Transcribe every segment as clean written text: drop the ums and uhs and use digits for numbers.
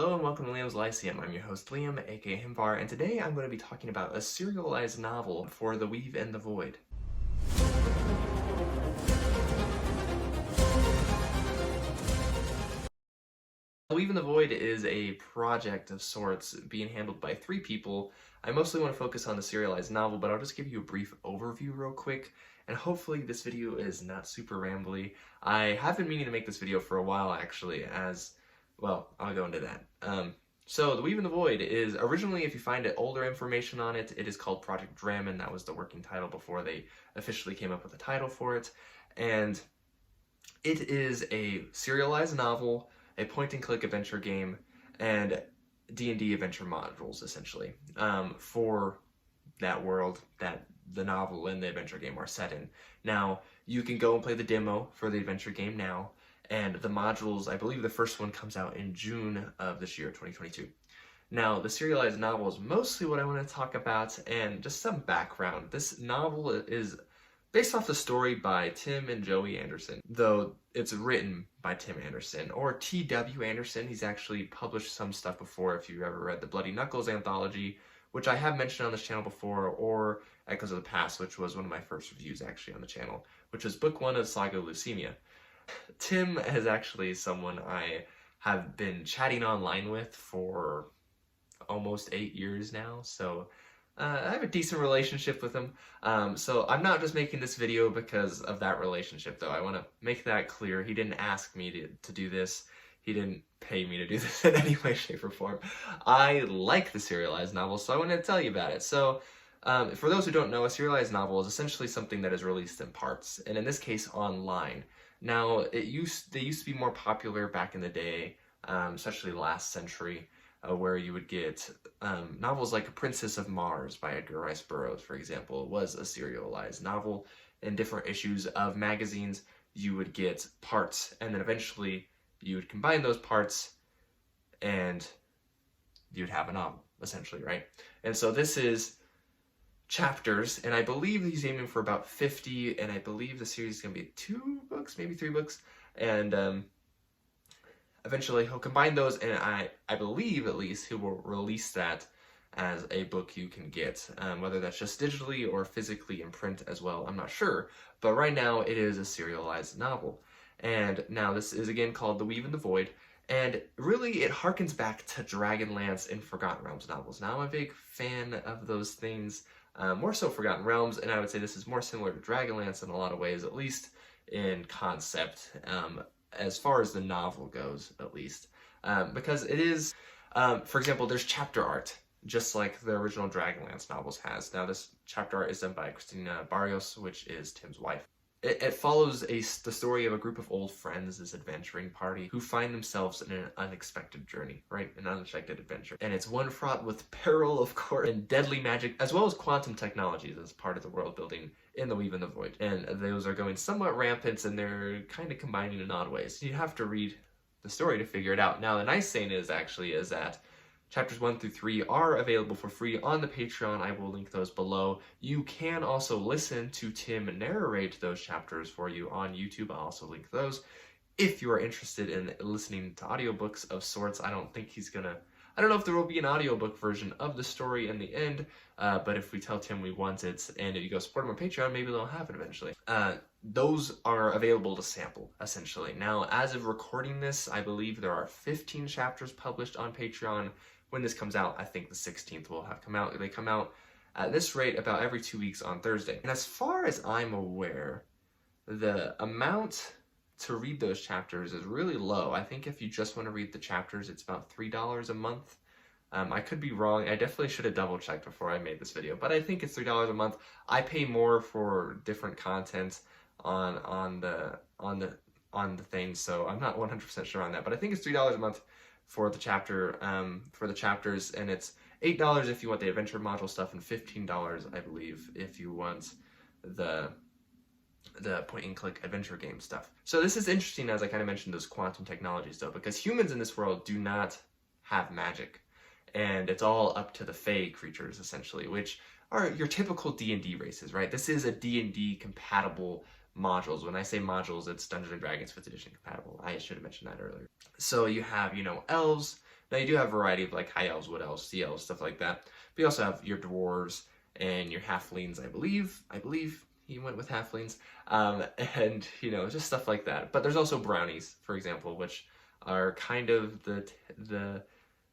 Hello and welcome to Liam's Lyceum. I'm your host Liam, aka Himvar, and today I'm going to be talking about a serialized novel for The Weave and the Void. The Weave and the Void is a project of sorts being handled by three people. I mostly want to focus on the serialized novel, but I'll just give you a brief overview real quick, and hopefully this video is not super rambly. I have been meaning to make this video for a while actually, well, I'll go into that. So The Weave and the Void is originally, if you find older information on it, it is called Project Dramen. That was the working title before they officially came up with a title for it. And it is a serialized novel, a point-and-click adventure game, and D&D adventure modules, essentially, for that world that the novel and the adventure game are set in. Now, you can go and play the demo for the adventure game now, and the modules, I believe the first one comes out in June of this year, 2022. Now, the serialized novel is mostly what I want to talk about, and just some background. This novel is based off the story by Tim and Joey Anderson, though it's written by Tim Anderson, or T.W. Anderson. He's actually published some stuff before, if you've ever read the Bloody Knuckles anthology, which I have mentioned on this channel before, or Echoes of the Past, which was one of my first reviews actually on the channel, which was book 1 of Saga Leucemia. Tim is actually someone I have been chatting online with for almost 8 years now, so I have a decent relationship with him. So I'm not just making this video because of that relationship, though. I want to make that clear. He didn't ask me to do this. He didn't pay me to do this in any way, shape, or form. I like the serialized novel, so I want to tell you about it. So for those who don't know, a serialized novel is essentially something that is released in parts, and in this case, online. Now, they used to be more popular back in the day, especially last century, where you would get novels like Princess of Mars by Edgar Rice Burroughs, for example, was a serialized novel. In different issues of magazines, you would get parts, and then eventually you would combine those parts, and you'd have a novel, essentially, right? And so this is chapters, and I believe he's aiming for about 50, and I believe the series is going to be 2 books, maybe 3 books, and eventually he'll combine those, and I believe at least he will release that as a book you can get, whether that's just digitally or physically in print as well, I'm not sure, but right now it is a serialized novel. And now this is again called The Weave and the Void, and really it harkens back to Dragonlance and Forgotten Realms novels. Now I'm a big fan of those things, more so Forgotten Realms, and I would say this is more similar to Dragonlance in a lot of ways, at least in concept, as far as the novel goes, at least. Because it is, for example, there's chapter art, just like the original Dragonlance novels has. Now this chapter art is done by Christina Barrios, which is Tim's wife. It follows the story of a group of old friends, this adventuring party, who find themselves in an unexpected journey, right? An unexpected adventure. And it's one fraught with peril, of course, and deadly magic, as well as quantum technologies as part of the world building in The Weave and the Void. And those are going somewhat rampant, and they're kind of combining in odd ways. So you have to read the story to figure it out. Now, the nice thing is that Chapters 1 through 3 are available for free on the Patreon. I will link those below. You can also listen to Tim narrate those chapters for you on YouTube. I'll also link those. If you are interested in listening to audiobooks of sorts, I don't know if there will be an audiobook version of the story in the end, but if we tell Tim we want it, and if you go support him on Patreon, maybe they'll have it eventually. Those are available to sample, essentially. Now, as of recording this, I believe there are 15 chapters published on Patreon. When this comes out, I think the 16th will have come out. They come out at this rate about every 2 weeks on Thursday. And as far as I'm aware, the amount to read those chapters is really low. I think if you just want to read the chapters, it's about $3 a month. I could be wrong. I definitely should have double checked before I made this video, but I think it's $3 a month. I pay more for different content on the thing, so I'm not 100% sure on that, but I think it's $3 a month for the chapters, and it's $8 if you want the adventure module stuff, and $15, I believe, if you want the point-and-click adventure game stuff. So this is interesting, as I kind of mentioned, those quantum technologies, though, because humans in this world do not have magic, and it's all up to the Fae creatures, essentially, which are your typical D&D races, right? This is a D&D compatible modules. When I say modules, it's Dungeons & Dragons 5th edition compatible. I should have mentioned that earlier. So you have, elves, Now you do have a variety of like high elves, wood elves, sea elves, stuff like that. But you also have your dwarves and your halflings, I believe. I believe he went with halflings, and you know, just stuff like that. But there's also brownies, for example, which are kind of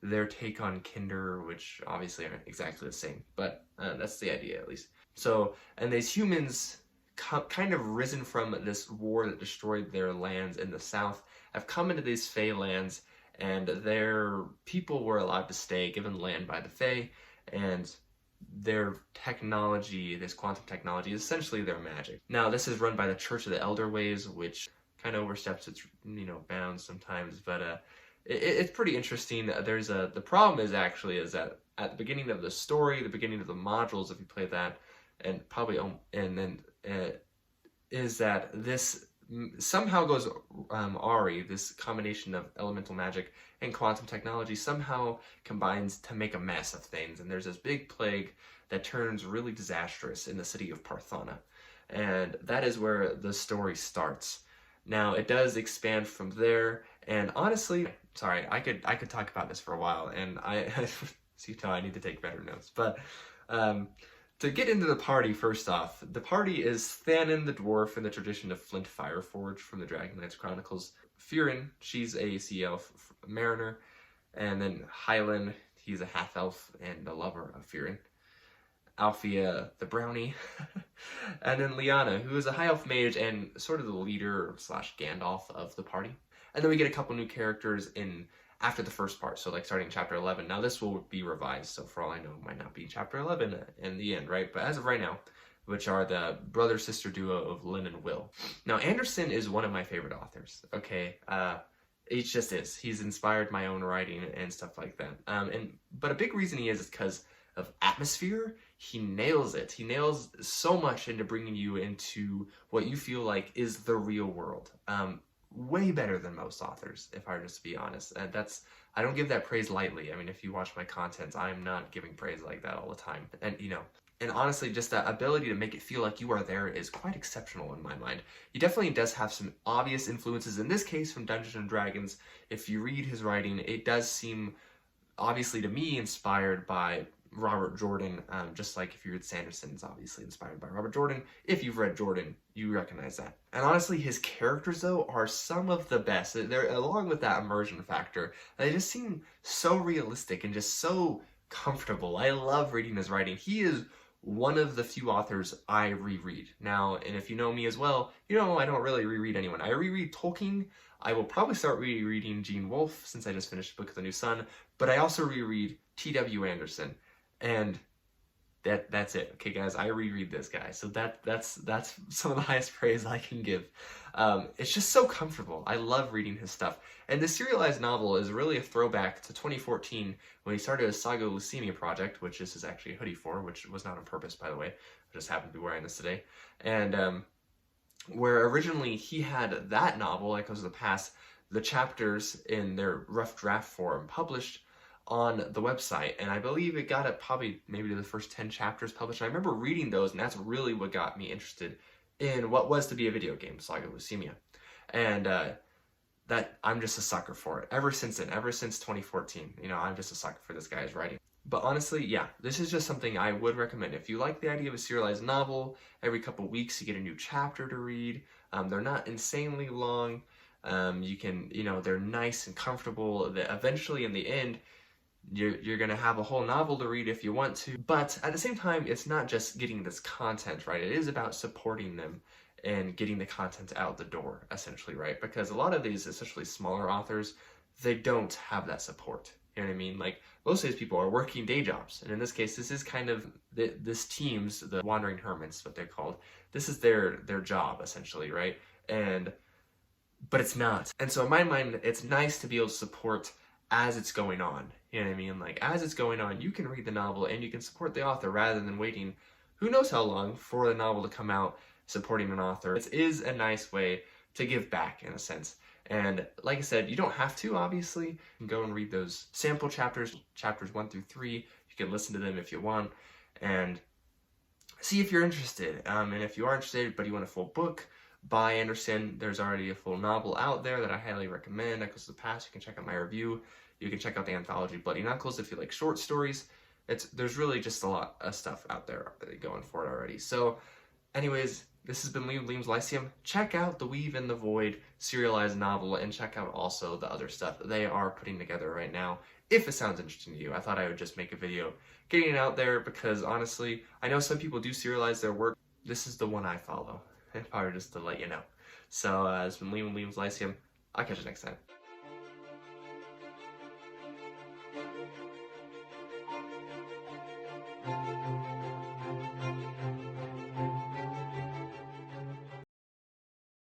their take on Kinder, which obviously aren't exactly the same, but that's the idea at least. So, and these humans kind of risen from this war that destroyed their lands in the south, have come into these Fey lands, and their people were allowed to stay, given land by the Fey, and their technology, this quantum technology, is essentially their magic. Now, this is run by the Church of the Elder Ways, which kind of oversteps its, you know, bounds sometimes, but it's pretty interesting. The problem is that at the beginning of the story, the beginning of the modules, if you play that, and probably, and then is that this somehow goes Ari, this combination of elemental magic and quantum technology, somehow combines to make a mess of things. And there's this big plague that turns really disastrous in the city of Parthana. And that is where the story starts. Now, it does expand from there, and honestly, sorry, I could talk about this for a while, and so you know I need to take better notes. But to get into the party, first off, the party is Thanon the dwarf in the tradition of Flint Fireforge from the Dragonlance Chronicles. Firin, she's a sea elf mariner, and then Hylan, he's a half elf and a lover of Firin. Alfia the brownie, and then Liana, who is a high elf mage and sort of the leader slash Gandalf of the party. And then we get a couple new characters in after the first part, so like starting chapter 11. Now this will be revised, so for all I know, it might not be chapter 11 in the end, right? But as of right now, which are the brother-sister duo of Lynn and Will. Now Anderson is one of my favorite authors, okay? It just is. He's inspired my own writing and stuff like that. But a big reason he is because of atmosphere. He nails it. He nails so much into bringing you into what you feel like is the real world. Way better than most authors, if I were just to be honest. And I don't give that praise lightly. I mean, if you watch my content, I'm not giving praise like that all the time. And, you know, and honestly, just that ability to make it feel like you are there is quite exceptional in my mind. He definitely does have some obvious influences, in this case, from Dungeons & Dragons. If you read his writing, it does seem, obviously to me, inspired by Robert Jordan, just like if you read Sanderson, it's obviously inspired by Robert Jordan. If you've read Jordan, you recognize that. And honestly, his characters, though, are some of the best. They're, along with that immersion factor, they just seem so realistic and just so comfortable. I love reading his writing. He is one of the few authors I reread. Now, and if you know me as well, you know I don't really reread anyone. I reread Tolkien. I will probably start rereading Gene Wolfe, since I just finished Book of the New Sun, but I also reread T.W. Anderson. And that's it. Okay, guys, I reread this guy. So that's some of the highest praise I can give. It's just so comfortable. I love reading his stuff. And the serialized novel is really a throwback to 2014 when he started his Saga Leucemia project, which this is actually a hoodie for, which was not on purpose, by the way. I just happened to be wearing this today. And where originally he had that novel, Echoes of the Past, the chapters in their rough draft form published on the website, and I believe it got it probably maybe to the first 10 chapters published. And I remember reading those, and that's really what got me interested in what was to be a video game, Saga Leucemia. And that I'm just a sucker for it. Ever since then, ever since 2014, you know, I'm just a sucker for this guy's writing. But honestly, yeah, this is just something I would recommend. If you like the idea of a serialized novel, every couple weeks you get a new chapter to read. They're not insanely long. You can, you know, they're nice and comfortable. That eventually, in the end, you're going to have a whole novel to read if you want to. But at the same time, it's not just getting this content, right? It is about supporting them and getting the content out the door, essentially, right? Because a lot of these, especially smaller authors, they don't have that support. You know what I mean? Like, most of these people are working day jobs. And in this case, this is kind of, this team's, the Wandering Hermits, what they're called. This is their job, essentially, right? But it's not. And so in my mind, it's nice to be able to support as it's going on. You know what I mean? Like, as it's going on, you can read the novel and you can support the author rather than waiting who knows how long for the novel to come out supporting an author. It is a nice way to give back, in a sense. And like I said, you don't have to, obviously. You can go and read those sample chapters, chapters 1 through 3. You can listen to them if you want and see if you're interested. And if you are interested, but you want a full book by Anderson, there's already a full novel out there that I highly recommend. Echoes of the Past, you can check out my review. You can check out the anthology Bloody Knuckles if you like short stories. There's really just a lot of stuff out there going for it already. So anyways, this has been Liam Liam's Lyceum. Check out the Weave in the Void serialized novel, and check out also the other stuff that they are putting together right now. If it sounds interesting to you, I thought I would just make a video getting it out there because honestly, I know some people do serialize their work. This is the one I follow, if I were just to let you know. So it's been Liam Liam's Lyceum. I'll catch you next time.